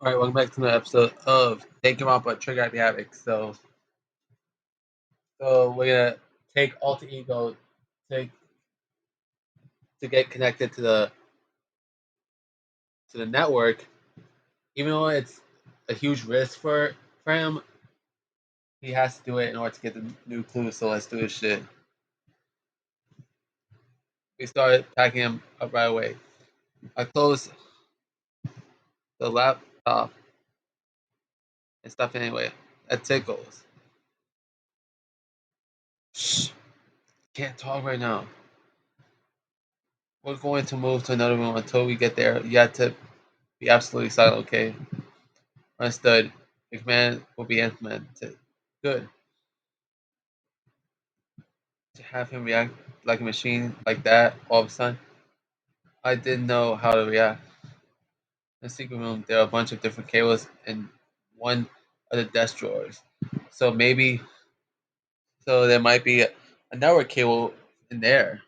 All right, welcome back to another episode of Danganronpa Trigger Happy Havoc. So we're gonna take alter ego to to get connected to the network. Even though it's a huge risk for him, he has to do it in order to get the new clue. So let's do this shit. We started packing him up right away. I closed the laptop and stuff anyway. That tickles. Shh, can't talk right now. We're going to move to another room until we get there. You have to be absolutely silent, okay? Understood. The command will be implemented. Good. To have him react like a machine like that all of a sudden, I didn't know how to react. In the secret room, there are a bunch of different cables in one of the desk drawers. So maybe, so there might be a network cable in there.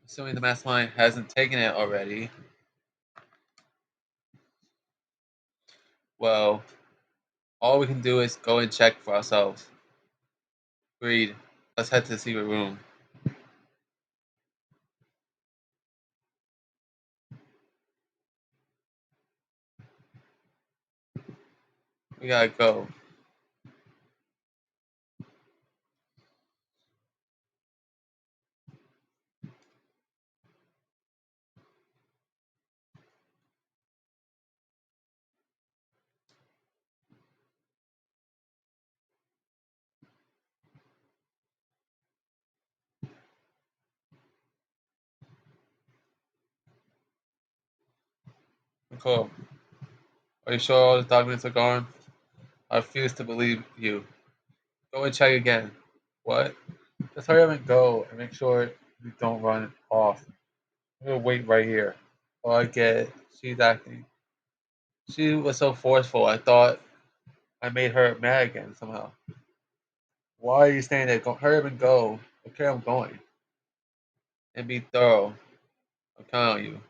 Assuming the mastermind hasn't taken it already, well, all we can do is go and check for ourselves. Agreed. Let's head to the secret room. We gotta go. Nicole, are you sure all the documents are gone? I refuse to believe you. Go and check again. What? Just hurry up and go and make sure you don't run off. I'm gonna wait right here. Oh, I get it. She's acting. She was so forceful. I thought I made her mad again somehow. Why are you standing there? Go, hurry up and go. Okay, I'm going. And be thorough. I'm counting on you.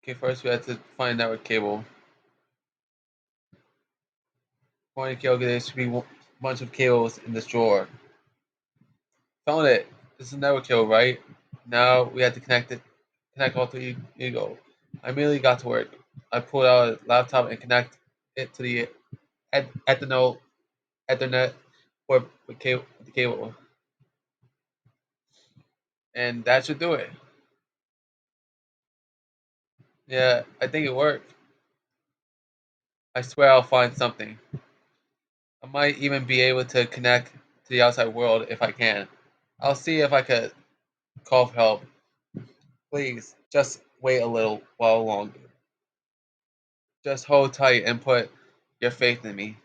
Okay, first we have to find a network cable. According to Kyoga, there should be a bunch of cables in this drawer. Found it. This is a network cable, right? Now we have to connect all three ego. I immediately got to work. I pulled out a laptop and connect it to the Ethernet port with the cable, and that should do it. Yeah, I think it worked. I swear I'll find something. I might even be able to connect to the outside world if I can. I'll see if I could call for help. Please, just wait a little while longer. Just hold tight and put your faith in me.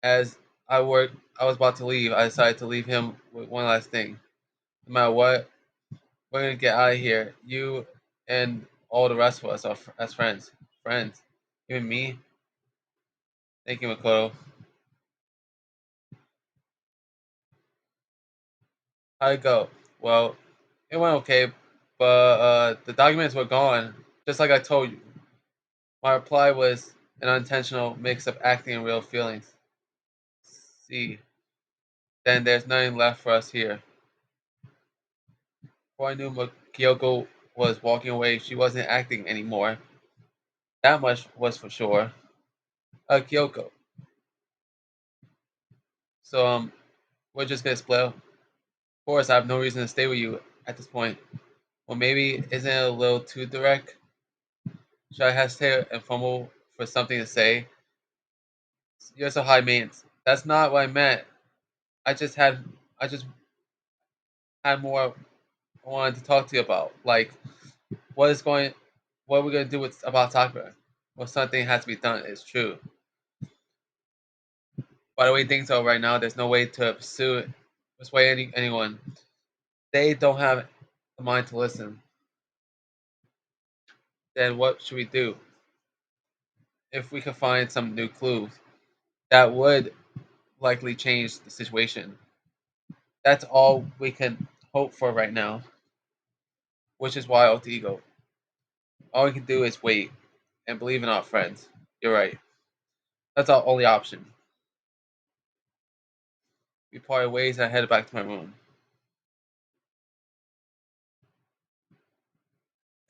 As I was about to leave. I decided to leave him with one last thing. No matter what, we're gonna get out of here. You and all the rest of us are as friends. Friends. Even me. Thank you, Makoto. How'd it go? Well, it went okay, but the documents were gone, just like I told you. My reply was an unintentional mix of acting and real feelings. See, then there's nothing left for us here. Before I knew Kyoko was walking away, she wasn't acting anymore. That much was for sure. Kyoko. So, we're just gonna split up. Of course, I have no reason to stay with you at this point. Well, maybe isn't it a little too direct? Should I hesitate and fumble for something to say? You're so high maintenance. That's not what I meant. I just had, I just had more I wanted to talk to you about. Like, what is going, what are we gonna do with about Sakura? Well, something has to be done. It's true. By the way things are right now, there's no way to persuade anyone. They don't have the mind to listen. Then what should we do? if we could find some new clues that would likely change the situation. That's all we can hope for right now, which is why Alter Ego. All we can do is wait and believe in our friends. You're right. That's our only option. We parted ways and I headed back to my room.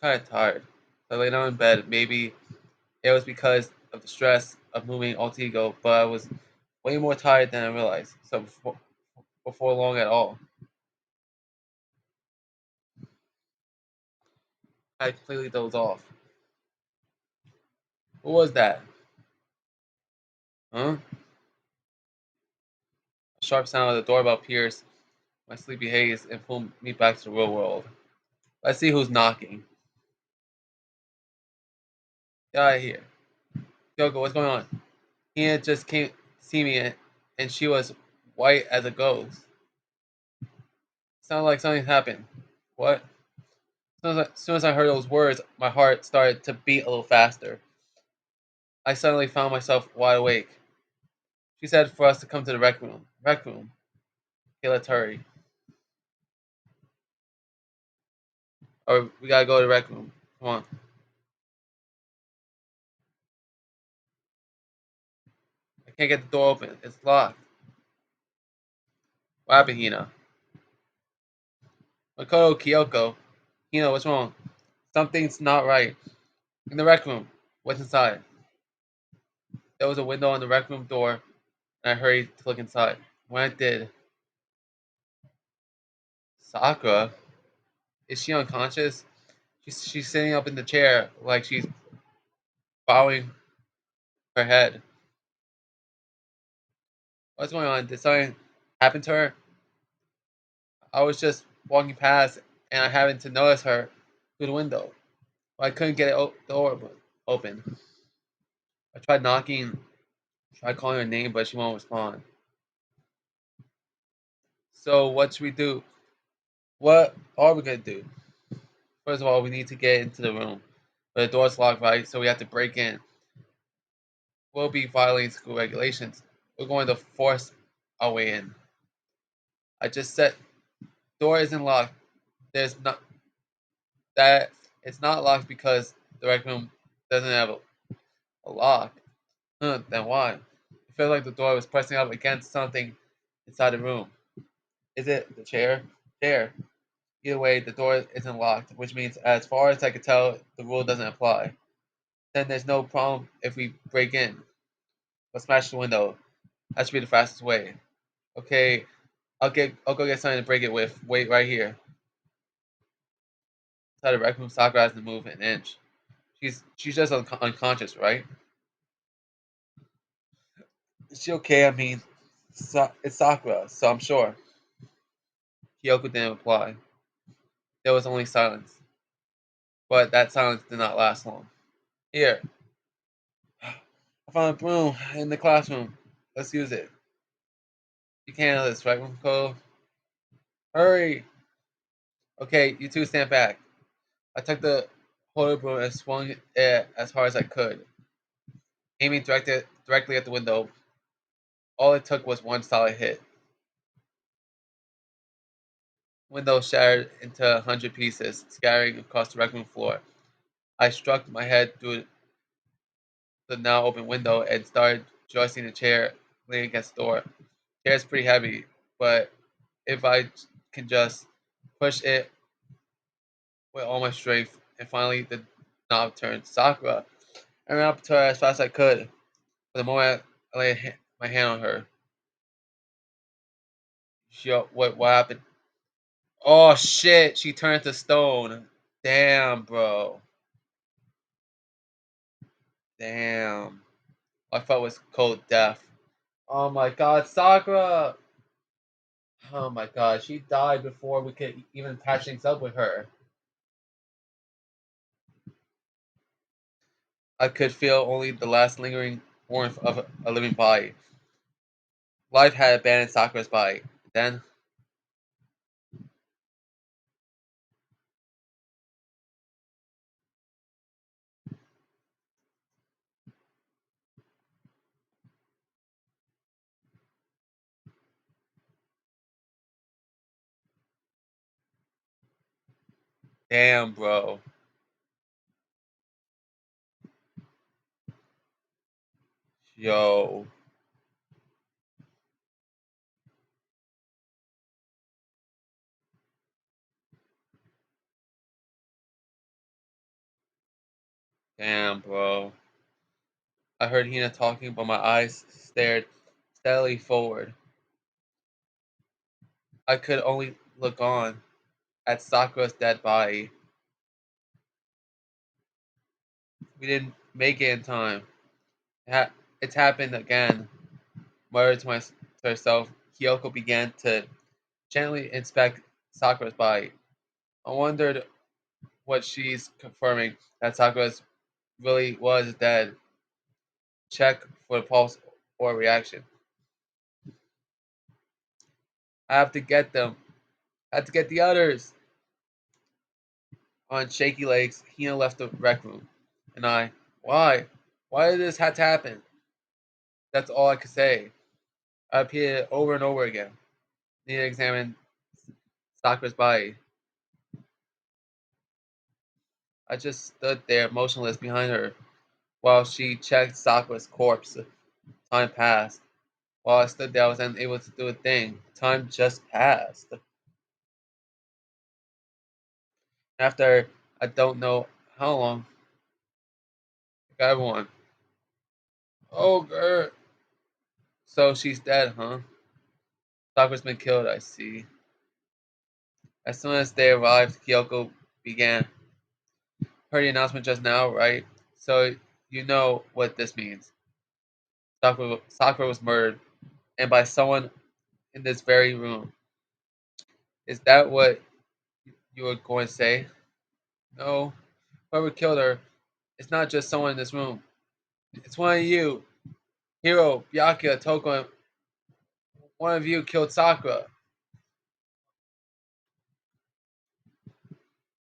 Kind of tired. So I lay down in bed. Maybe it was because of the stress of moving Alter Ego, but I was way more tired than I realized. So before long at all, I completely dozed off. What was that? Huh? A sharp sound of the doorbell pierced my sleepy haze and pulled me back to the real world. Let's see who's knocking. Get out of here. Yoko, what's going on? Hina just came to see me and she was white as a ghost. Sounded like something happened. What? As soon as I heard those words, my heart started to beat a little faster. I suddenly found myself wide awake. She said for us to come to the rec room. Rec room? Okay, let's hurry. Or we gotta go to the rec room. Come on. I can't get the door open. It's locked. What happened, Hina? Makoto Kyoko. Hina, what's wrong? Something's not right. In the rec room. What's inside? There was a window on the rec room door, and I hurried to look inside. When I did, Sakura? Is she unconscious? She's sitting up in the chair like she's bowing her head. What's going on? Did something happen to her? I was just walking past and I happened to notice her through the window. But I couldn't get the door open. I tried knocking, tried calling her name, but she won't respond. So what should we do? What are we gonna do? First of all, we need to get into the room. But the door's locked, right? So we have to break in. We'll be violating school regulations. We're going to force our way in. I just said door isn't locked. There's not that it's not locked because the rec room doesn't have a lock. Then why? It felt like the door was pressing up against something inside the room. Is it the chair? Chair. Either way, the door isn't locked, which means, as far as I can tell, the rule doesn't apply. Then there's no problem if we break in. Let's smash the window. That should be the fastest way. Okay, I'll go get something to break it with. Wait right here. Inside the rec room, Sakura hasn't moved an inch. She's just unconscious, right? Is she okay? I mean, it's Sakura, so I'm sure. Kyoko didn't reply. There was only silence, but that silence did not last long. Here, I found a broom in the classroom. Let's use it. You can't handle this, right, Rumiko? Hurry! Okay, you two stand back. I took the holy broom and swung it as hard as I could, aiming directly at the window. All it took was one solid hit. Window shattered into 100 pieces, scattering across the rec room floor. I struck my head through the now open window and started joisting the chair leaning against the door. The chair is pretty heavy, but if I can just push it with all my strength, and finally the knob turned. Sakura. I ran up to her as fast as I could. But the moment I laid my hand on her, what happened? Oh shit! She turned to stone. Damn, bro. Damn. I felt was cold death. Oh my god, Sakura! Oh my god, she died before we could even patch things up with her. I could feel only the last lingering warmth of a living body. Life had abandoned Sakura's body. Then, Damn, bro. Yo. Damn, bro. I heard Hina talking, but my eyes stared steadily forward. I could only look on at Sakura's dead body. We didn't make it in time. It's happened again. Muttered to herself, Kyoko began to gently inspect Sakura's body. I wondered what she's confirming that Sakura really was dead. Check for the pulse or reaction. I have to get them. I have to get the others. On shaky legs, Hina left the rec room. And I, why? Why did this have to happen? That's all I could say. I repeated it over and over again. Need to examine Sakura's body. I just stood there motionless behind her while she checked Sakura's corpse. Time passed. While I stood there, I was unable to do a thing. Time just passed. After I don't know how long, I got everyone. Oh, girl. So she's dead, huh? Sakura's been killed, I see. As soon as they arrived, Kyoko began. Heard the announcement just now, right? So you know what this means. Sakura was murdered, and by someone in this very room. Is that what you were going to say? No. Whoever killed her, it's not just someone in this room. It's one of you. Hiro, Byakuya, Toko, one of you killed Sakura.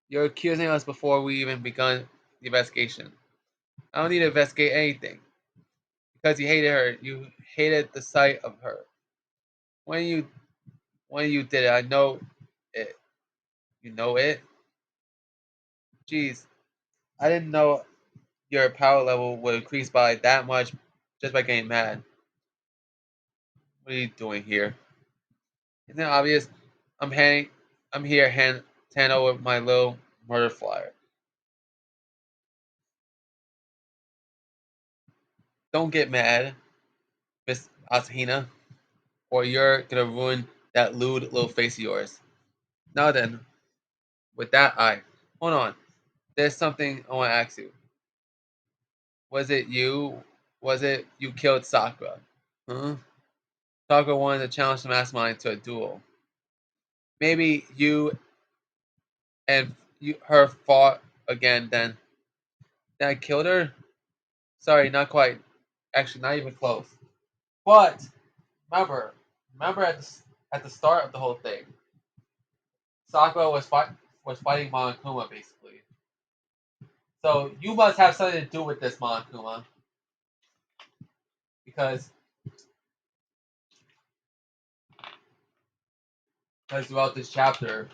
You're accusing us before we even begun the investigation. I don't need to investigate anything. Because you hated her. You hated the sight of her. When you when you did it, I know it. You know it? Jeez. I didn't know your power level would increase by that much just by getting mad. What are you doing here? Isn't it obvious? I'm handing I'm here hand over my little murder flyer. Don't get mad, Miss Asahina, or you're gonna ruin that lewd little face of yours. Now then, with that eye. Hold on. There's something I wanna ask you. Was it you? Was it you killed Sakura? Huh? Sakura wanted to challenge the mastermind to a duel. Maybe you and her fought again then. Then I killed her? Sorry, not quite. Actually, not even close. But remember at the start of the whole thing, Sakura was fighting Monokuma basically. So you must have something to do with this Monokuma because throughout this chapter,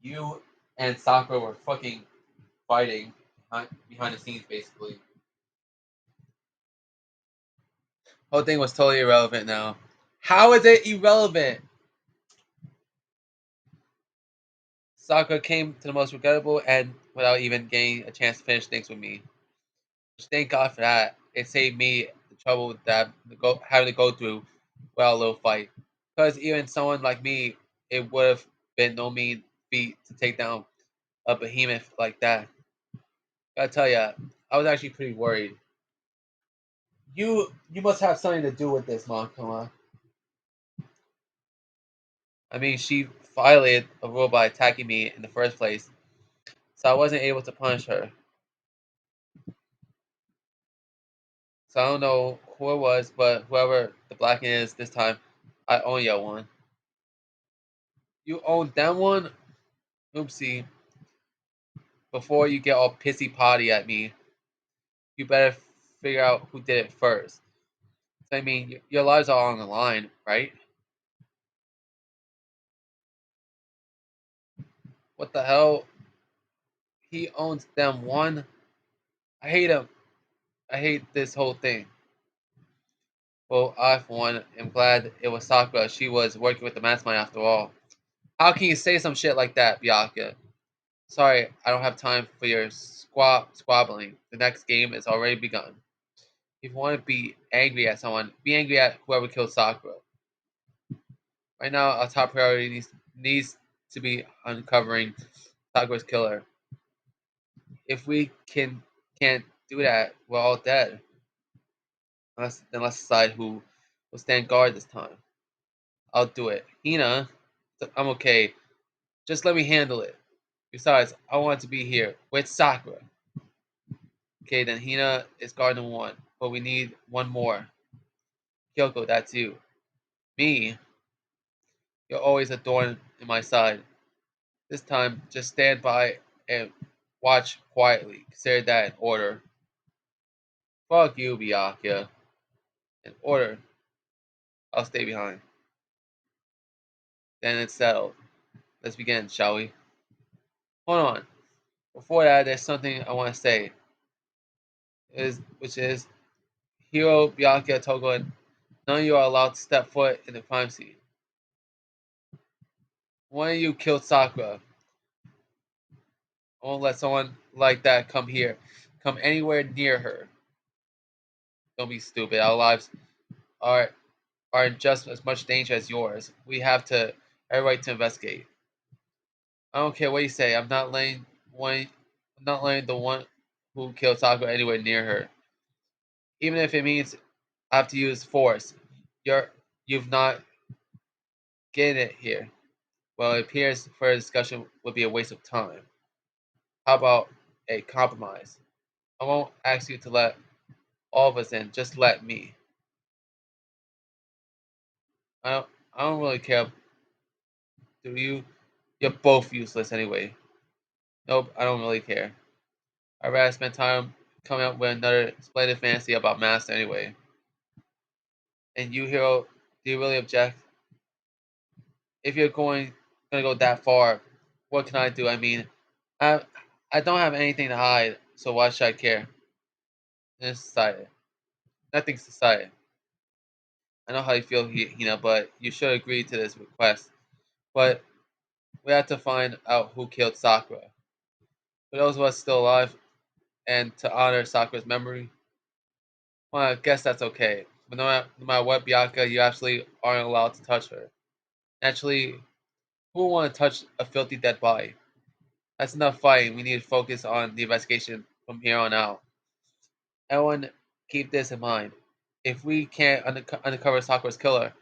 you and Sakura were fucking fighting behind the scenes basically. Whole thing was totally irrelevant now. How is it irrelevant? Sakura came to the most regrettable end without even getting a chance to finish things with me. Thank God for that. It saved me the trouble that having to go through without a little fight. Because even someone like me, it would have been no mean feat to take down a behemoth like that. Gotta tell ya, I was actually pretty worried. You must have something to do with this, Monkuma. I mean, she violated a rule by attacking me in the first place, so I wasn't able to punish her. So I don't know who it was, but whoever the black is this time, I own ya one. You own that one? Oopsie. Before you get all pissy potty at me, you better figure out who did it first. I mean, your lives are on the line, right? What the hell? He owns them one. I hate him. I hate this whole thing. Well, I, for one, am glad it was Sakura. She was working with the mastermind after all. How can you say some shit like that, Byakuya? Sorry, I don't have time for your squabbling. The next game is already begun. If you want to be angry at someone, be angry at whoever killed Sakura. Right now, our top priority needs to be uncovering Sakura's killer. If we can't do that, we're all dead. Let's decide who will stand guard this time. I'll do it. Hina, I'm okay. Just let me handle it. Besides, I want to be here with Sakura. Okay, then Hina is guard number one, but we need one more. Kyoko, that's you. Me, you're always a thorn in my side. This time, just stand by and watch quietly. Consider that an order. Fuck you, Byakuya. An order. I'll stay behind. Then it's settled. Let's begin, shall we? Hold on. Before that, there's something I want to say. Which is Hiro, Byakuya, Togo, and none of you are allowed to step foot in the crime scene. One of you killed Sakura. I won't let someone like that come here. Come anywhere near her. Don't be stupid. Our lives are are in just as much danger as yours. We have to every right to investigate. I don't care what you say. I'm not letting the one who killed Sakura anywhere near her. Even if it means I have to use force. You're you've not getting it here. Well, it appears further discussion would be a waste of time. How about a compromise? I won't ask you to let all of us in. Just let me. I don't really care. Do you? You're both useless anyway. Nope, I don't really care. I'd rather spend time coming up with another splendid fantasy about Master anyway. And you, Hero, do you really object? If you're gonna go that far, what can I do? I mean, I I don't have anything to hide, so why should I care? It's decided. Nothing's decided. I know how you feel, Hina, but you should agree to this request. But we have to find out who killed Sakura. For those of us still alive, and to honor Sakura's memory, well, I guess that's okay. But no matter what, Bianca, you absolutely aren't allowed to touch her. Naturally, who would want to touch a filthy dead body? That's enough fighting. We need to focus on the investigation from here on out. Everyone, keep this in mind. If we can't uncover Sakura's killer,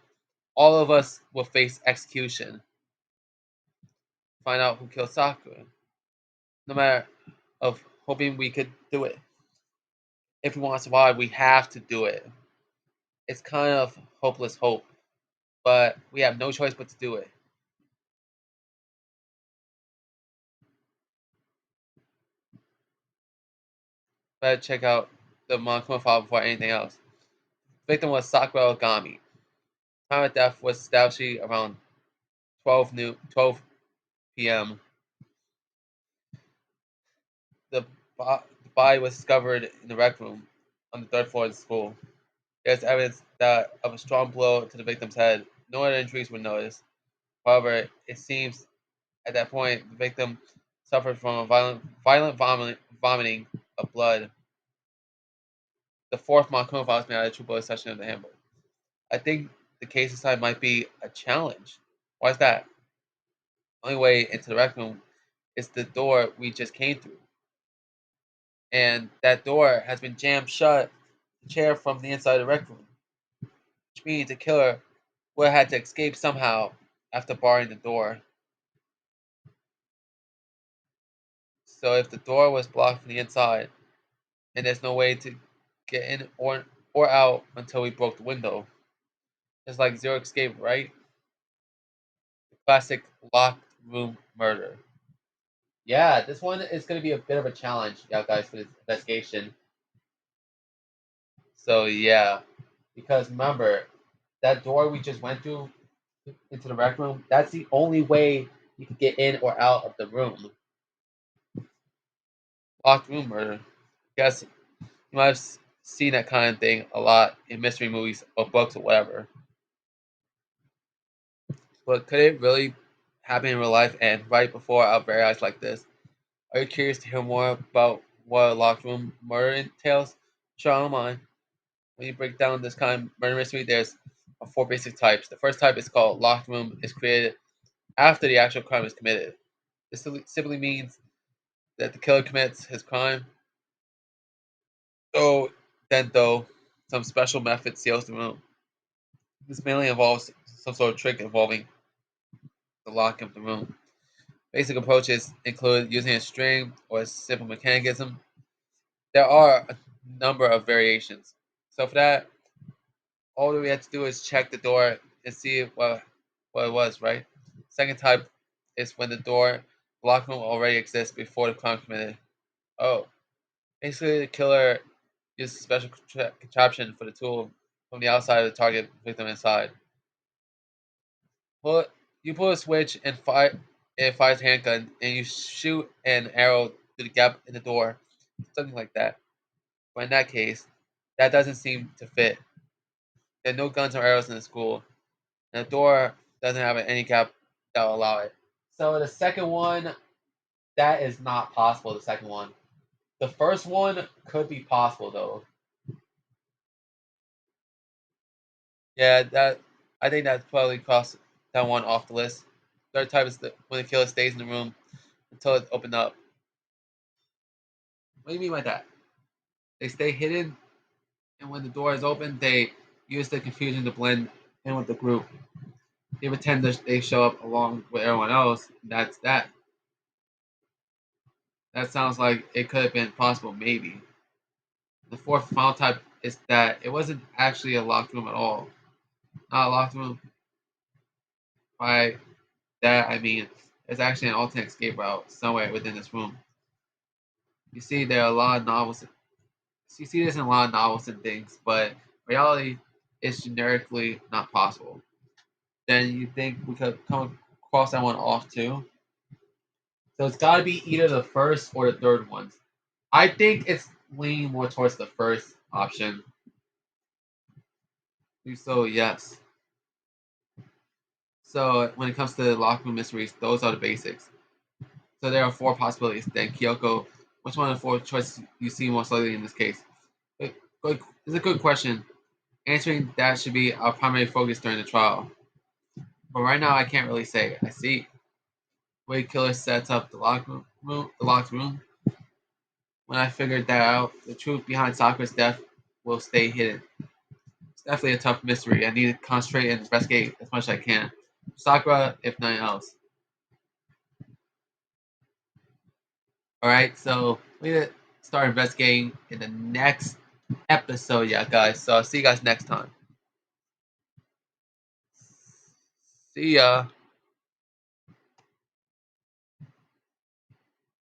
all of us will face execution. Find out who killed Sakura. No matter of hoping we could do it. If we want to survive, we have to do it. It's kind of hopeless hope, but we have no choice but to do it. Better check out the Monokuma file before anything else. Victim was Sakura Ogami. Time of death was established around 12 p.m. The, the body was discovered in the rec room on the third floor of the school. There's evidence that of a strong blow to the victim's head. No other injuries were noticed. However, it seems at that point the victim suffered from a violent vomiting of blood. The fourth Monokuma file is made out of true blood section of the handbook. I think the case this time might be a challenge. Why is that? Only way into the rec room is the door we just came through. And that door has been jammed shut, the chair from the inside of the rec room, which means the killer would have had to escape somehow after barring the door. So if the door was blocked from the inside, and there's no way to get in or out until we broke the window, it's like zero escape, right? Classic locked room murder. Yeah, this one is going to be a bit of a challenge, yeah, guys, for this investigation. So yeah, because remember that door we just went through into the rec room. That's the only way you can get in or out of the room. locked room murder. Guess you might have seen that kind of thing a lot in mystery movies or books or whatever. But could it really happen in real life and right before our very eyes like this? Are you curious to hear more about what a locked room murder entails? Sure, I don't mind. When you break down this kind of murder mystery, there's four basic types. The first type is called locked room. Is created after the actual crime is committed. This simply means that the killer commits his crime. Though some special method seals the room. This mainly involves some sort of trick involving the lock of the room. Basic approaches include using a string or a simple mechanism. There are a number of variations. So for that, all we have to do is check the door and see what it was, right? Second type is when the door lock room already exists before the crime committed. Oh, basically the killer uses a special contraption for the tool from the outside of the target victim inside. Pull you pull a switch and it fires a handgun and you shoot an arrow through the gap in the door, something like that. But in that case, that doesn't seem to fit. There are no guns or arrows in the school, and the door doesn't have any gap that will allow it. So the second one, that is not possible. The second one, the first one could be possible though. Yeah, that I think that probably crossed that one off the list. Third type is when the killer stays in the room until it's opened up. What do you mean by that? They stay hidden, and when the door is open, they use the confusion to blend in with the group. They pretend that they show up along with everyone else. That's that. That sounds like it could have been possible, maybe. The fourth final type is that it wasn't actually a locked room at all. Not a locked room. By that, I mean it's actually an alternate escape route somewhere within this room. You see, there are a lot of novels. You see this in a lot of novels and things, but reality is generically not possible. Then you think we could come across that one off too. So it's got to be either the first or the third ones. I think it's leaning more towards the first option. So yes. So when it comes to locker room mysteries, those are the basics. So there are four possibilities. Then Kyoko, which one of the four choices you see most likely in this case? It's a good question. Answering that should be our primary focus during the trial. But right now, I can't really say. I see. Way killer sets up the locked room. When I figured that out, the truth behind Sakura's death will stay hidden. It's definitely a tough mystery. I need to concentrate and investigate as much as I can. Sakura, if nothing else. Alright, so we need to start investigating in the next episode, yeah, guys. So I'll see you guys next time. See ya.